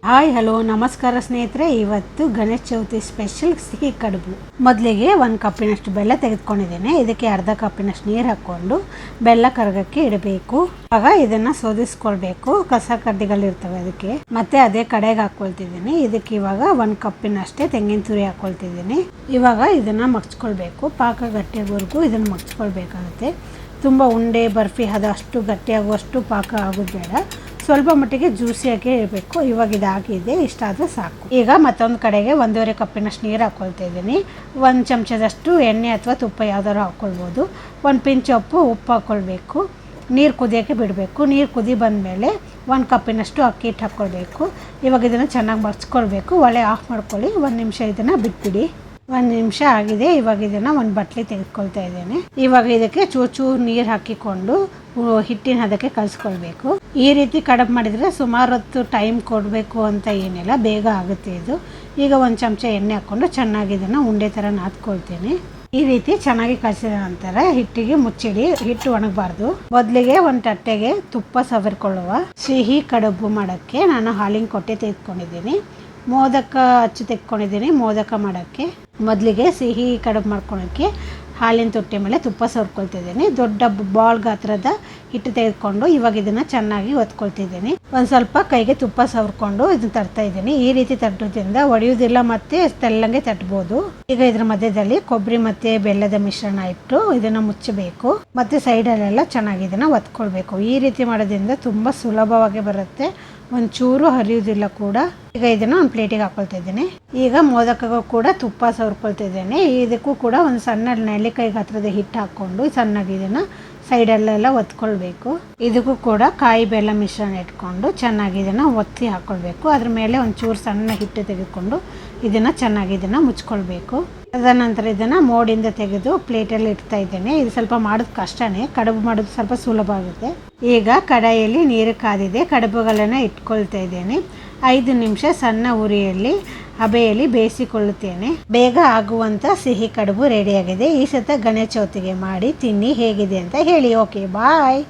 Hi hello ನಮಸ್ಕಾರ ಸ್ನೇಹಿತರೆ. ಇವತ್ತು ಗಣೇಶ ಚೌತಿ ಸ್ಪೆಷಲ್ ಸಿಹಿ ಕಡುಬು. ಮೊದಲಿಗೆ 1 ಕಪ್ಪಿನಷ್ಟು ಬೆಲ್ಲ ತೆಗೆದುಕೊಂಡಿದ್ದೇನೆ. ಇದಕ್ಕೆ ಅರ್ಧ ಕಪ್ಪಿನಷ್ಟು ನೀರು ಹಾಕ್ಕೊಂಡು ಬೆಲ್ಲ ಕರಗಕ್ಕೆ ಇಡಬೇಕು. ಆಗ ಇದನ್ನು ಸೋದಿಸ್ಕೊಳ್ಬೇಕು, ಕಸ ಕಡ್ಡಿಗಳಿರ್ತವೆ ಅದಕ್ಕೆ. ಮತ್ತೆ ಅದೇ ಕಡೆಗೆ ಹಾಕ್ಕೊಳ್ತಿದ್ದೀನಿ. ಇದಕ್ಕೆ ಇವಾಗ 1 ಕಪ್ಪಿನಷ್ಟೇ ತೆಂಗಿನ ತುರಿ ಹಾಕ್ಕೊಳ್ತಿದ್ದೀನಿ. ಇವಾಗ ಇದನ್ನು ಮಗ್ಚ್ಕೊಳ್ಬೇಕು. ಪಾಕ ಗಟ್ಟಿಯಾಗೋವರೆಗೂ ಇದನ್ನು ಮಗ್ಚ್ಕೊಳ್ಬೇಕಾಗುತ್ತೆ. ತುಂಬ ಉಂಡೆ ಬರ್ಫಿ ಅದು ಅಷ್ಟು ಗಟ್ಟಿಯಾಗುವಷ್ಟು ಪಾಕ ಆಗೋದು ಬೇಡ, ಸ್ವಲ್ಪ ಮಟ್ಟಿಗೆ ಜ್ಯೂಸಿಯಾಗಿ ಇರಬೇಕು. ಇವಾಗ ಇದಾಗಿದೆ, ಇಷ್ಟಾದರೆ ಸಾಕು. ಈಗ ಮತ್ತೊಂದು ಕಡೆಗೆ 1.5 ಕಪ್ಪಿನಷ್ಟು ನೀರು ಹಾಕ್ಕೊಳ್ತಾ ಇದ್ದೀನಿ. 1 ಚಮಚದಷ್ಟು ಎಣ್ಣೆ ಅಥವಾ ತುಪ್ಪ ಯಾವ್ದಾದ್ರು ಹಾಕ್ಕೊಳ್ಬೋದು. 1 ಪಿಂಚ್ ಉಪ್ಪು ಹಾಕ್ಕೊಳ್ಬೇಕು. ನೀರು ಕುದಿಯೋಕ್ಕೆ ಬಿಡಬೇಕು. ನೀರು ಕುದಿ ಬಂದಮೇಲೆ 1 ಕಪ್ಪಿನಷ್ಟು ಅಕ್ಕಿ ಹಿಟ್ಟು ಹಾಕ್ಕೊಳ್ಬೇಕು. ಇವಾಗ ಇದನ್ನು ಚೆನ್ನಾಗಿ ಮರ್ಚ್ಕೊಳ್ಬೇಕು. ಒಲೆ ಆಫ್ ಮಾಡ್ಕೊಳ್ಳಿ. 1 ನಿಮಿಷ ಇದನ್ನು ಬಿಟ್ಬಿಡಿ. 1 ನಿಮಿಷ ಆಗಿದೆ. ಇವಾಗ ಇದನ್ನು ಒಂದು ಬಟ್ಲಿ ತೆಗೆದುಕೊಳ್ತಾ ಇದ್ದೇನೆ. ಇವಾಗ ಇದಕ್ಕೆ ಚೂರು ನೀರು ಹಾಕಿಕೊಂಡು ಹಿಟ್ಟಿನ ಹದಕ್ಕೆ ಕಲಿಸ್ಕೊಳ್ಬೇಕು. ಈ ರೀತಿ ಕಡುಬು ಮಾಡಿದರೆ ಸುಮಾರು ಹೊತ್ತು ಟೈಮ್ ಕೊಡಬೇಕು ಅಂತ ಏನಿಲ್ಲ, ಬೇಗ ಆಗುತ್ತೆ ಇದು. ಈಗ 1 ಚಮಚ ಎಣ್ಣೆ ಹಾಕ್ಕೊಂಡು ಚೆನ್ನಾಗಿ ಇದನ್ನು ಉಂಡೆ ಥರ ನಾದ್ಕೊಳ್ತೀನಿ. ಈ ರೀತಿ ಚೆನ್ನಾಗಿ ಕಲಿಸಿದ ನಂತರ ಹಿಟ್ಟಿಗೆ ಮುಚ್ಚಿಡಿ. ಹಿಟ್ಟು ಒಣಗಬಾರ್ದು. ಮೊದಲಿಗೆ ಒಂದು ತಟ್ಟೆಗೆ ತುಪ್ಪ ಸವರ್ಕೊಳ್ಳುವ. ಸಿಹಿ ಕಡುಬು ಮಾಡೋಕ್ಕೆ ನಾನು ಹಾಲಿನ ಕೊಟ್ಟೆ ತೆಗೆದುಕೊಂಡಿದ್ದೀನಿ. ಮೋದಕ ಅಚ್ಚು ತೆಗೆದುಕೊಂಡಿದ್ದೀನಿ. ಮೋದಕ ಮಾಡೋಕ್ಕೆ ಮೊದಲಿಗೆ ಸಿಹಿ ಕಡುಬು ಮಾಡ್ಕೊಳ್ಳೋಕ್ಕೆ ಹಾಲಿನ ತೊಟ್ಟೆ ಮೇಲೆ ತುಪ್ಪ ಸವರ್ಕೊಳ್ತಿದ್ದೀನಿ. ದೊಡ್ಡ ಬಾಲ್ ಗಾತ್ರದ ಹಿಟ್ಟು ತೆಗೆದುಕೊಂಡು ಇವಾಗ ಇದನ್ನು ಚೆನ್ನಾಗಿ ಒತ್ಕೊಳ್ತಿದ್ದೀನಿ. ಒಂದು ಸ್ವಲ್ಪ ಕೈಗೆ ತುಪ್ಪ ಸವರ್ಕೊಂಡು ಇದನ್ನು ತರ್ತಾ ಇದ್ದೀನಿ. ಈ ರೀತಿ ತಟ್ಟೋದ್ರಿಂದ ಒಡೆಯೋದಿಲ್ಲ ಮತ್ತು ತೆಳ್ಳಂಗೆ ತಟ್ಬೋದು. ಈಗ ಇದ್ರ ಮಧ್ಯದಲ್ಲಿ ಕೊಬ್ಬರಿ ಮತ್ತು ಬೆಲ್ಲದ ಮಿಶ್ರಣ ಇಟ್ಟು ಇದನ್ನು ಮುಚ್ಚಬೇಕು. ಮತ್ತು ಸೈಡಲ್ಲೆಲ್ಲ ಚೆನ್ನಾಗಿ ಇದನ್ನು ಒತ್ಕೊಳ್ಬೇಕು. ಈ ರೀತಿ ಮಾಡೋದ್ರಿಂದ ತುಂಬ ಸುಲಭವಾಗಿ ಬರುತ್ತೆ, ಒಂಚೂರು ಹರಿಯೋದಿಲ್ಲ ಕೂಡ. ಈಗ ಇದನ್ನು ಒಂದು ಪ್ಲೇಟಿಗೆ ಹಾಕ್ಕೊಳ್ತಾ ಇದ್ದೀನಿ. ಈಗ ಮೋದಕಗೂ ಕೂಡ ತುಪ್ಪ ಸವರ್ಕೊಳ್ತಾ ಇದ್ದೇನೆ. ಇದಕ್ಕೂ ಕೂಡ ಒಂದು ಸಣ್ಣ ನೆಲ್ಲಿಕಾಯಿ ಗಾತ್ರದ ಹಿಟ್ಟು ಹಾಕ್ಕೊಂಡು ಸಣ್ಣಗೆ ಇದನ್ನು ಸೈಡಲ್ಲೆಲ್ಲ ಒತ್ಕೊಳ್ಬೇಕು. ಇದಕ್ಕೂ ಕೂಡ ಕಾಯಿ ಬೆಲ್ಲ ಮಿಶ್ರಣ ಇಟ್ಕೊಂಡು ಚೆನ್ನಾಗಿ ಇದನ್ನು ಒತ್ತಿ ಹಾಕ್ಕೊಳ್ಬೇಕು. ಅದ್ರ ಮೇಲೆ ಒಂಚೂರು ಸಣ್ಣ ಹಿಟ್ಟು ತೆಗೆದುಕೊಂಡು ಇದನ್ನು ಚೆನ್ನಾಗಿ ಇದನ್ನು ಮುಚ್ಕೊಳ್ಬೇಕು. ಅದನಂತರ ಇದನ್ನು ಮೋಡಿಂದ ತೆಗೆದು ಪ್ಲೇಟಲ್ಲಿ ಇಡ್ತಾ ಇದ್ದೇನೆ. ಇದು ಸ್ವಲ್ಪ ಮಾಡೋದು ಕಷ್ಟನೇ, ಕಡುಬು ಮಾಡೋದು ಸ್ವಲ್ಪ ಸುಲಭ ಆಗುತ್ತೆ. ಈಗ ಕಡಾಯಿಯಲ್ಲಿ ನೀರು ಕಾದಿದೆ. ಕಡುಬುಗಳನ್ನು ಇಟ್ಕೊಳ್ತಾ ಇದ್ದೇನೆ. 5 ನಿಮಿಷ ಸಣ್ಣ ಉರಿಯಲ್ಲಿ ಹಬೆಯಲ್ಲಿ ಬೇಯಿಸಿಕೊಳ್ಳುತ್ತೇನೆ. ಬೇಗ ಆಗುವಂಥ ಸಿಹಿ ಕಡುಬು ರೆಡಿಯಾಗಿದೆ. ಈ ಸತ ಗಣೇಶ ಚೌತಿಗೆ ಮಾಡಿ ತಿನ್ನಿ, ಹೇಗಿದೆ ಅಂತ ಹೇಳಿ. ಓಕೆ, ಬಾಯ್.